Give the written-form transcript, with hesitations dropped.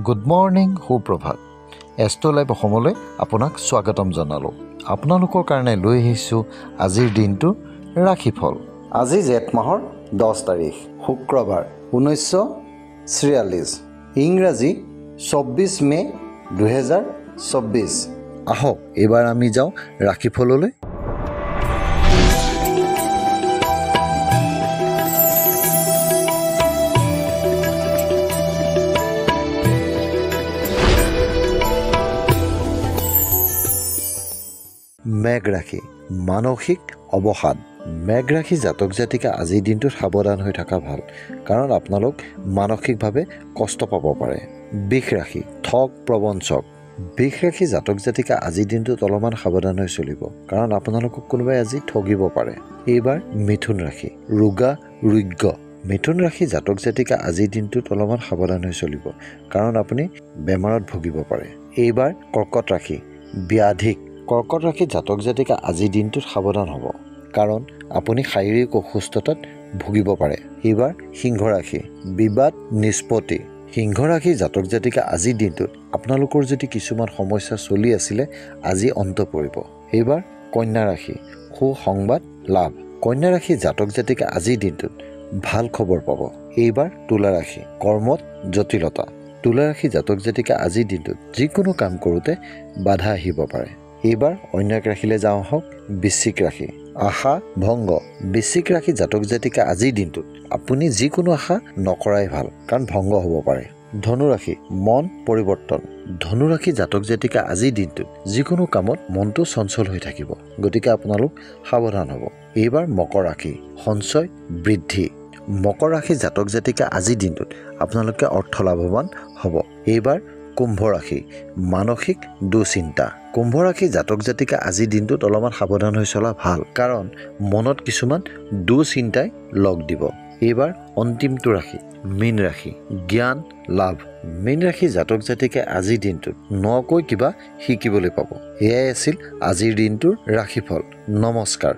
Good morning সুপ্ৰভাত astro live অসমলৈ আপোনাক স্বাগতম জনালোঁ। আপোনালোকৰ কাৰণে লৈ আহিছোঁ আজিৰ দিনটোৰ ৰাশিফল। আজি জেঠ মাহৰ 10 তাৰিখ শুক্ৰবাৰ 1946 ইংৰাজী 24 মে 2024। আহক এইবাৰ আমি যাওঁ ৰাশিফললৈ। মেঘ ৰাশি মানসিক অৱসাদ। মেঘ ৰাশি জাতক জাতিকা আজিৰ দিনটোত সাৱধান হৈ থকা ভাল, কাৰণ আপোনালোক মানসিকভাৱে কষ্ট পাব পাৰে। বৃষ ৰাশি ঠগ প্ৰবঞ্চক। বৃষ ৰাশি জাতক জাতিকা আজিৰ দিনটোত অলপমান সাৱধান হৈ চলিব, কাৰণ আপোনালোকক কোনোবাই আজি ঠগিব পাৰে। এইবাৰ মিথুন ৰাশি ৰোগা ৰোগ্য। মিথুন ৰাশি জাতক জাতিকা আজিৰ দিনটোত অলপমান সাৱধান হৈ চলিব, কাৰণ আপুনি বেমাৰত ভুগিব পাৰে। এইবাৰ কৰ্কট ৰাশি ব্যাধিক। কৰ্কট ৰাশি জাতক জাতিকা আজিৰ দিনটোত সাৱধান হ'ব, কাৰণ আপুনি শাৰীৰিক অসুস্থতাত ভুগিব পাৰে। এইবাৰ সিংহ ৰাশি বিবাদ নিষ্পত্তি। সিংহ ৰাশি জাতক জাতিকা আজিৰ দিনটোত আপোনালোকৰ যদি কিছুমান সমস্যা চলি আছিলে আজি অন্ত পৰিব। এইবাৰ কন্যা ৰাশি সুসংবাদ লাভ। কন্যা ৰাশি জাতক জাতিকা আজিৰ দিনটোত ভাল খবৰ পাব। এইবাৰ তুলা ৰাশি কৰ্মত জটিলতা। তুলা ৰাশি জাতক জাতিকা আজিৰ দিনটোত যিকোনো কাম কৰোঁতে বাধা আহিব পাৰে। এইবাৰ অন্য এক ৰাশিলৈ যাওঁ আহক। বৃশ্চিক ৰাশি আশা ভংগ। বৃশ্চিক ৰাশি জাতক জাতিকা আজিৰ দিনটোত আপুনি যিকোনো আশা নকৰাই ভাল, কাৰণ ভংগ হ'ব পাৰে। ধনু ৰাশি মন পৰিৱৰ্তন। ধনু ৰাশি জাতক জাতিকা আজিৰ দিনটোত যিকোনো কামত মনটো চঞ্চল হৈ থাকিব, গতিকে আপোনালোক সাৱধান হ'ব। এইবাৰ মকৰ ৰাশি সঞ্চয় বৃদ্ধি। মকৰ ৰাশি জাতক জাতিকা আজিৰ দিনটোত আপোনালোকে অৰ্থ লাভৱান হ'ব। এইবাৰ কুম্ভ ৰাশি মানসিক দুশ্চিন্তা। কুম্ভ ৰাশি জাতক জাতিকা আজিৰ দিনটোত অলপমান সাৱধান হৈ চলা ভাল, কাৰণ মনত কিছুমান দুশ্চিন্তাই লগ দিব। এইবাৰ অন্তিমটো ৰাশি মীন ৰাশি জ্ঞান লাভ। মীন ৰাশি জাতক জাতিকে আজিৰ দিনটোত নকৈ কিবা শিকিবলৈ পাব। এয়াই আছিল আজিৰ দিনটোৰ ৰাশিফল। নমস্কাৰ।